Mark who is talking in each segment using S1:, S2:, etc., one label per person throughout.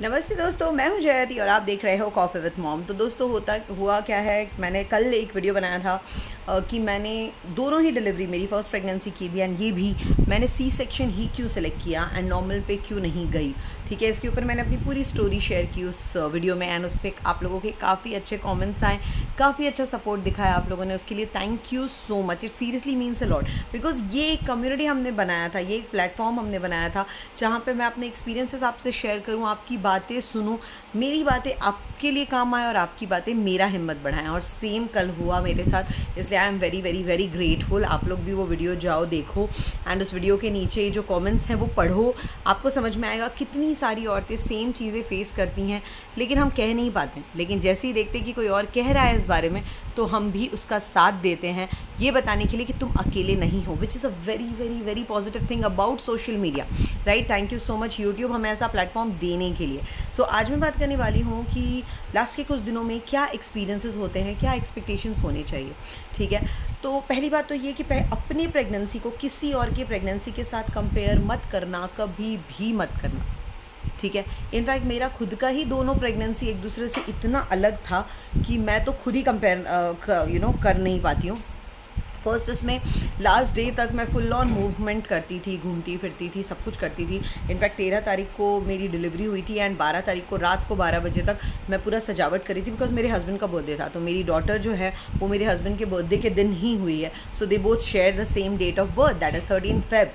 S1: नमस्ते दोस्तों, मैं हूं जयति और आप देख रहे हो कॉफ़ी विद मॉम। तो दोस्तों हुआ क्या है, मैंने कल एक वीडियो बनाया था कि मैंने दोनों ही डिलीवरी, मेरी फर्स्ट प्रेगनेंसी की भी एंड ये भी, मैंने सी सेक्शन ही क्यों सेलेक्ट किया एंड नॉर्मल पे क्यों नहीं गई। ठीक है, इसके ऊपर मैंने अपनी पूरी स्टोरी शेयर की उस वीडियो में एंड उस पर आप लोगों के काफ़ी अच्छे कमेंट्स आए, काफ़ी अच्छा सपोर्ट दिखाया आप लोगों ने, उसके लिए thank you so much. It seriously means a lot because ये एक कम्युनिटी हमने बनाया था, ये एक प्लेटफॉर्म हमने बनाया था जहाँ पे मैं अपने एक्सपीरियंसेस आपसे शेयर करूँ, आपकी बातें सुनूँ, मेरी बातें आपके लिए काम आए और आपकी बातें मेरा हिम्मत बढ़ाएं। और सेम कल हुआ मेरे साथ, इसलिए I am very very very grateful. आप लोग भी वो वीडियो जाओ देखो एंड उस वीडियो के नीचे जो कमेंट्स हैं वो पढ़ो, आपको समझ में आएगा कितनी सारी औरतें सेम चीज़ें फेस करती हैं लेकिन हम कह नहीं पाते। लेकिन जैसे ही देखते कि कोई और कह रहा है इस बारे में तो हम भी उसका साथ देते हैं, ये बताने के लिए कि तुम अकेले नहीं हो, which is a very very very positive thing about social media, right. Thank you so much YouTube हमें ऐसा प्लेटफॉर्म देने के लिए। सो आज मैं बात करने वाली हूँ कि लास्ट के कुछ दिनों में क्या एक्सपीरियंसेस होते हैं, क्या एक्सपेक्टेशंस होने चाहिए। ठीक है, तो पहली बात तो ये कि अपनी प्रेगनेंसी को किसी और की प्रेगनेंसी के साथ कंपेयर मत करना, कभी भी मत करना। ठीक है, इनफैक्ट मेरा खुद का ही दोनों प्रेगनेंसी एक दूसरे से इतना अलग था कि मैं तो खुद ही कंपेयर कर नहीं पाती हूँ। फर्स्ट इसमें लास्ट डे तक मैं फुल ऑन मूवमेंट करती थी, घूमती फिरती थी, सब कुछ करती थी। इनफैक्ट 13 तारीख को मेरी डिलीवरी हुई थी एंड 12 तारीख को रात को 12 बजे तक मैं पूरा सजावट करी थी बिकॉज मेरे हस्बैंड का बर्थडे था। तो मेरी डॉटर जो है वो मेरे हस्बैंड के बर्थडे के दिन ही हुई है। So they both share the same date of birth, that is 13 Feb.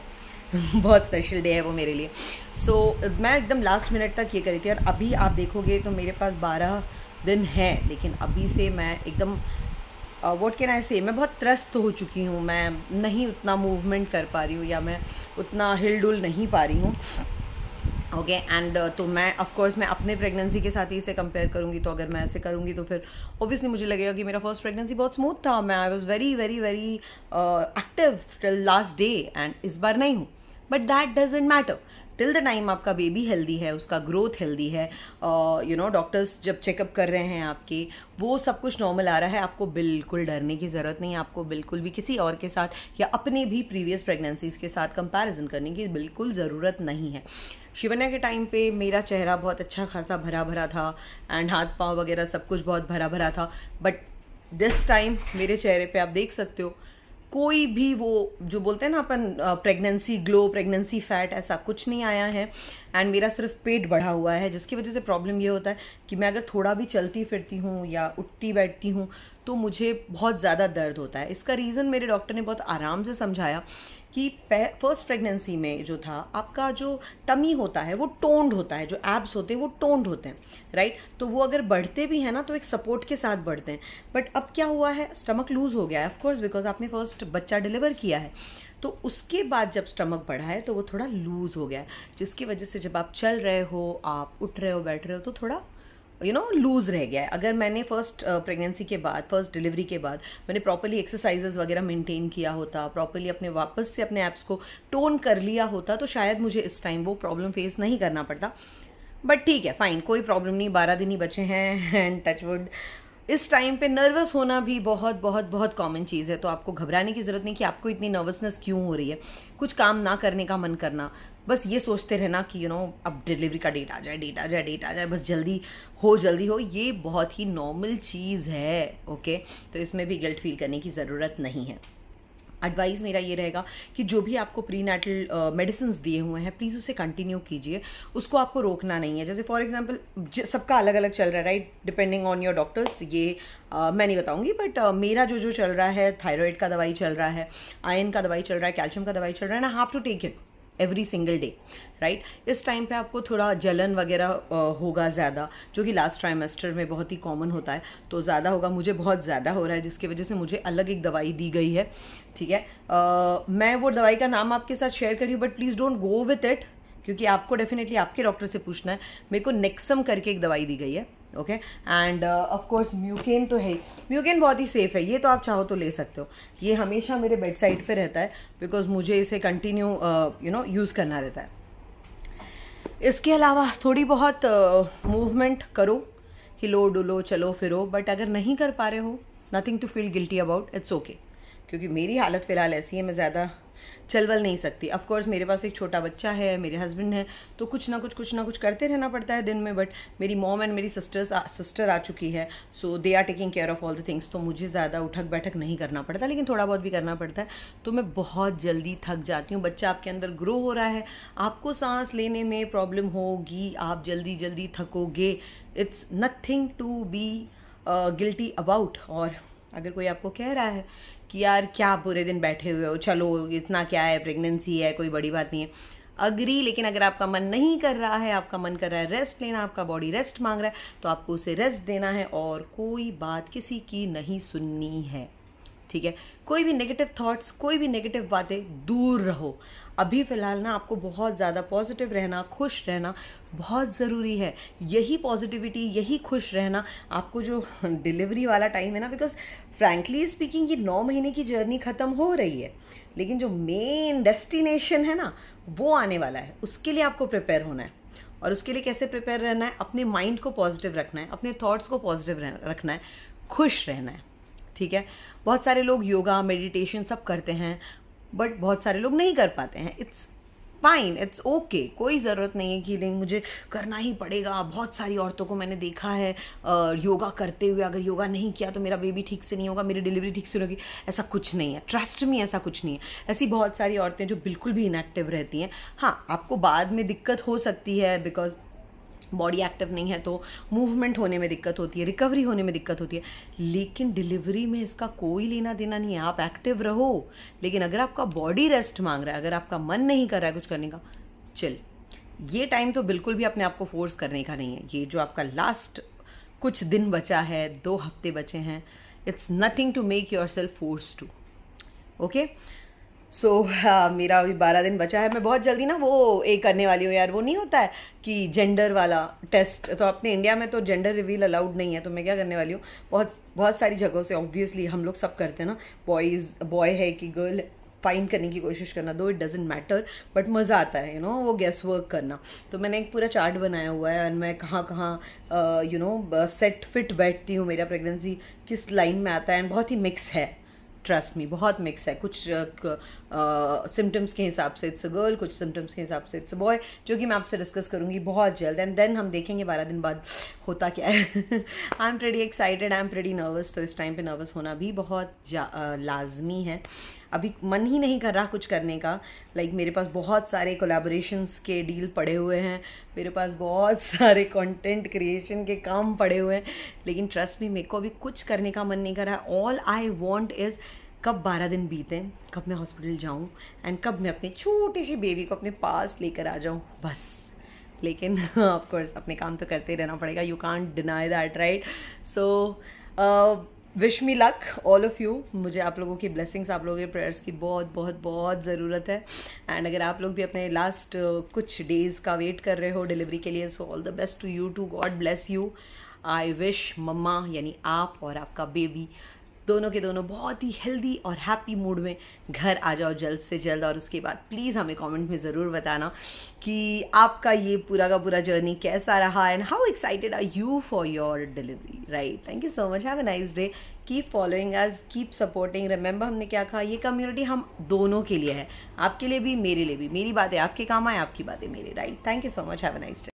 S1: बहुत स्पेशल डे है वो मेरे लिए। सो मैं एकदम लास्ट मिनट तक ये करी थी और अभी आप देखोगे तो मेरे पास 12 दिन हैं, लेकिन अभी से मैं एकदम व्हाट कैन आई से, मैं बहुत त्रस्त हो चुकी हूँ। मैं नहीं उतना मूवमेंट कर पा रही हूँ या मैं उतना हिल डुल नहीं पा रही हूँ। ओके एंड तो मैं ऑफकोर्स मैं अपने प्रेगनेंसी के साथ ही इसे कंपेयर करूँगी, तो अगर मैं ऐसे करूँगी तो फिर ऑब्वियसली मुझे लगेगा कि मेरा फर्स्ट प्रेगनेंसी बहुत स्मूथ था, मैं I was very very very active till last day and इस बार नहीं हूँ। But that doesn't matter till the time आपका बेबी हेल्दी है, उसका ग्रोथ हेल्दी है, डॉक्टर्स जब चेकअप कर रहे हैं आपके, वो सब कुछ नॉर्मल आ रहा है, आपको बिल्कुल डरने की ज़रूरत नहीं है। आपको बिल्कुल भी किसी और के साथ या अपने भी प्रीवियस प्रेगनेंसीज के साथ कंपैरिजन करने की बिल्कुल ज़रूरत नहीं है। शिवन्या के टाइम पे मेरा चेहरा बहुत अच्छा खासा भरा भरा था एंड हाथ पाँव वगैरह सब कुछ बहुत भरा भरा था, बट दिस टाइम मेरे चेहरे पे आप देख सकते हो कोई भी वो जो बोलते हैं ना अपन प्रेगनेंसी ग्लो, प्रेगनेंसी फैट, ऐसा कुछ नहीं आया है। एंड मेरा सिर्फ पेट बढ़ा हुआ है, जिसकी वजह से प्रॉब्लम ये होता है कि मैं अगर थोड़ा भी चलती फिरती हूँ या उठती बैठती हूँ तो मुझे बहुत ज़्यादा दर्द होता है। इसका रीज़न मेरे डॉक्टर ने बहुत आराम से समझाया कि फर्स्ट प्रेगनेंसी में जो था आपका जो टमी होता है वो टोन्ड होता है, जो एब्स होते हैं वो टोन्ड होते हैं, राइट। तो वो अगर बढ़ते भी हैं ना तो एक सपोर्ट के साथ बढ़ते हैं। बट अब क्या हुआ है, स्टमक लूज हो गया है ऑफकोर्स बिकॉज आपने फर्स्ट बच्चा डिलीवर किया है, तो उसके बाद जब स्टमक बढ़ा है तो वो थोड़ा लूज हो गया है, जिसकी वजह से जब आप चल रहे हो, आप उठ रहे हो, बैठ रहे हो तो थोड़ा लूज़ रह गया है। अगर मैंने फर्स्ट प्रेगनेंसी के बाद, फर्स्ट डिलीवरी के बाद मैंने प्रॉपर्ली एक्सरसाइजेस वगैरह मेंटेन किया होता, प्रॉपर्ली अपने वापस से अपने एप्स को टोन कर लिया होता तो शायद मुझे इस टाइम वो प्रॉब्लम फेस नहीं करना पड़ता। बट ठीक है, फाइन, कोई प्रॉब्लम नहीं, 12 दिन ही बचे हैं एंड टचवुड। इस टाइम पे नर्वस होना भी बहुत बहुत बहुत कॉमन चीज़ है, तो आपको घबराने की ज़रूरत नहीं कि आपको इतनी नर्वसनेस क्यों हो रही है। कुछ काम ना करने का मन करना, बस ये सोचते रहना कि अब डिलीवरी का डेट आ जाए, डेट आ जाए, डेट आ जाए, बस जल्दी हो, ये बहुत ही नॉर्मल चीज़ है। ओके, तो इसमें भी गिल्ट फील करने की ज़रूरत नहीं है। एडवाइस मेरा ये रहेगा कि जो भी आपको प्री नेटल मेडिसिन दिए हुए हैं प्लीज़ उसे कंटिन्यू कीजिए, उसको आपको रोकना नहीं है। जैसे फॉर एग्जांपल सबका अलग अलग चल रहा है, right, depending on your doctors, ये मैं नहीं बताऊंगी, बट मेरा जो चल रहा है, थायराइड का दवाई चल रहा है, आयरन का दवाई चल रहा है, कैल्शियम का दवाई चल रहा है ना, have to take it every single day, right. इस टाइम पे आपको थोड़ा जलन वगैरह होगा ज़्यादा, जो कि लास्ट ट्राइमेस्टर में बहुत ही कॉमन होता है, तो ज़्यादा होगा। मुझे बहुत ज़्यादा हो रहा है जिसकी वजह से मुझे अलग एक दवाई दी गई है। ठीक है, मैं वो दवाई का नाम आपके साथ शेयर करी हूँ, but please don't go with it, क्योंकि आपको डेफिनेटली आपके डॉक्टर से पूछना है। मेरे को नेक्सम करके एक दवाई दी गई है, okay. End of course Mucaine तो है, म्यूकेन बहुत ही सेफ है, ये तो आप चाहो तो ले सकते हो। ये हमेशा मेरे बेड साइड पे रहता है बिकॉज मुझे इसे कंटिन्यू यूज़ करना रहता है। इसके अलावा थोड़ी बहुत मूवमेंट करो, हिलो डुलो, चलो फिरो, बट अगर नहीं कर पा रहे हो, nothing to feel guilty about, it's okay. क्योंकि मेरी हालत फ़िलहाल ऐसी है, मैं ज़्यादा चल वल नहीं सकती। ऑफ कोर्स मेरे पास एक छोटा बच्चा है, मेरे हस्बैंड है, तो कुछ ना कुछ करते रहना पड़ता है दिन में। बट मेरी मॉम एंड मेरी सिस्टर आ चुकी है, so they are taking care of all the things, तो मुझे ज़्यादा उठक बैठक नहीं करना पड़ता, लेकिन थोड़ा बहुत भी करना पड़ता है। तो मैं बहुत जल्दी थक जाती हूँ। बच्चा आपके अंदर ग्रो हो रहा है, आपको सांस लेने में प्रॉब्लम होगी, आप जल्दी थकोगे। It's nothing to be guilty about. और अगर कोई आपको कह रहा है कि यार क्या पूरे दिन बैठे हुए हो, चलो इतना क्या है, प्रेगनेंसी है, कोई बड़ी बात नहीं है, अग्री। लेकिन अगर आपका मन नहीं कर रहा है, आपका मन कर रहा है रेस्ट लेना, आपका बॉडी रेस्ट मांग रहा है, तो आपको उसे रेस्ट देना है और कोई बात किसी की नहीं सुननी है, ठीक है। कोई भी नेगेटिव थॉट्स, कोई भी नेगेटिव बातें, दूर रहो। अभी फ़िलहाल ना आपको बहुत ज़्यादा पॉजिटिव रहना, खुश रहना बहुत ज़रूरी है। यही पॉजिटिविटी, यही खुश रहना आपको जो डिलीवरी वाला टाइम है ना, बिकॉज फ्रैंकली स्पीकिंग ये 9 महीने की जर्नी ख़त्म हो रही है, लेकिन जो मेन डेस्टिनेशन है ना वो आने वाला है। उसके लिए आपको प्रिपेयर होना है। और उसके लिए कैसे प्रिपेयर रहना है? अपने माइंड को पॉजिटिव रखना है, अपने थॉट्स को पॉजिटिव रखना है, खुश रहना है, ठीक है। बहुत सारे लोग योगा, मेडिटेशन सब करते हैं, बट बहुत सारे लोग नहीं कर पाते हैं। इट्स फाइन, इट्स ओके, कोई ज़रूरत नहीं है कि नहीं मुझे करना ही पड़ेगा। बहुत सारी औरतों को मैंने देखा है योगा करते हुए, अगर योगा नहीं किया तो मेरा बेबी ठीक से नहीं होगा, मेरी डिलीवरी ठीक से होगी। ऐसा कुछ नहीं है, ट्रस्ट मी, ऐसा कुछ नहीं है। ऐसी बहुत सारी औरतें जो बिल्कुल भी इनएक्टिव रहती हैं। हाँ, आपको बाद में दिक्कत हो सकती है, बिकॉज बॉडी एक्टिव नहीं है तो मूवमेंट होने में दिक्कत होती है, रिकवरी होने में दिक्कत होती है, लेकिन डिलीवरी में इसका कोई लेना देना नहीं है। आप एक्टिव रहो, लेकिन अगर आपका बॉडी रेस्ट मांग रहा है, अगर आपका मन नहीं कर रहा है कुछ करने का, चिल। ये टाइम तो बिल्कुल भी अपने आप को फोर्स करने का नहीं है। ये जो आपका लास्ट कुछ दिन बचा है, 2 हफ्ते बचे हैं, it's nothing to make yourself force to, okay. So मेरा अभी 12 दिन बचा है। मैं बहुत जल्दी ना वो एक करने वाली हूँ यार, वो नहीं होता है कि जेंडर वाला टेस्ट, तो अपने इंडिया में तो जेंडर रिवील अलाउड नहीं है, तो मैं क्या करने वाली हूँ, बहुत सारी जगहों से ऑब्वियसली हम लोग सब करते हैं ना, बॉय है कि गर्ल, फाइंड करने की कोशिश करना, दो इट डजेंट मैटर, बट मज़ा आता है वो गेस वर्क करना। तो मैंने एक पूरा चार्ट बनाया हुआ है, और मैं कहाँ कहाँ सेट फिट बैठती हूँ, मेरा प्रेगनेंसी किस लाइन में आता है, एंड बहुत ही मिक्स है, ट्रस्ट मी, बहुत मिक्स है। कुछ सिम्टम्स के हिसाब से इट्स अ गर्ल, कुछ सिम्टम्स के हिसाब से इट्स अ बॉय, जो कि मैं आपसे डिस्कस करूंगी बहुत जल्द, एंड देन हम देखेंगे 12 दिन बाद होता क्या है। I am pretty excited, I am pretty nervous. तो इस टाइम पे नर्वस होना भी बहुत लाजमी है। अभी मन ही नहीं कर रहा कुछ करने का। लाइक मेरे पास बहुत सारे कोलैबोरेशंस के डील पड़े हुए हैं, मेरे पास बहुत सारे कंटेंट क्रिएशन के काम पड़े हुए हैं, लेकिन ट्रस्ट मी, मेरे को अभी कुछ करने का मन नहीं कर रहा है। ऑल आई वॉन्ट इज़ कब 12 दिन बीतें, कब मैं हॉस्पिटल जाऊँ, एंड कब मैं अपनी छोटी सी बेबी को अपने पास लेकर आ जाऊँ, बस। लेकिन ऑफ कोर्स अपने काम तो करते रहना पड़ेगा, you can't deny that, right. So wish me luck all of you. मुझे आप लोगों की ब्लेसिंग्स, आप लोगों के प्रेयर्स की बहुत बहुत बहुत ज़रूरत है। एंड अगर आप लोग भी अपने लास्ट कुछ डेज़ का वेट कर रहे हो डिलीवरी के लिए, so all the best to you, to God bless you. I wish मम्मा यानी आप और आपका बेबी दोनों के दोनों बहुत ही हेल्दी और हैप्पी मूड में घर आ जाओ जल्द से जल्द। और उसके बाद प्लीज़ हमें कमेंट में ज़रूर बताना कि आपका ये पूरा का पूरा जर्नी कैसा रहा, and how excited are you for your delivery, right. Thank you so much, have a nice day, keep following us, keep supporting. Remember हमने क्या कहा, ये कम्युनिटी हम दोनों के लिए है, आपके लिए भी, मेरे लिए भी। मेरी बातें आपके काम आए, आपकी बातें मेरे, right. Thank you so much, have a nice day.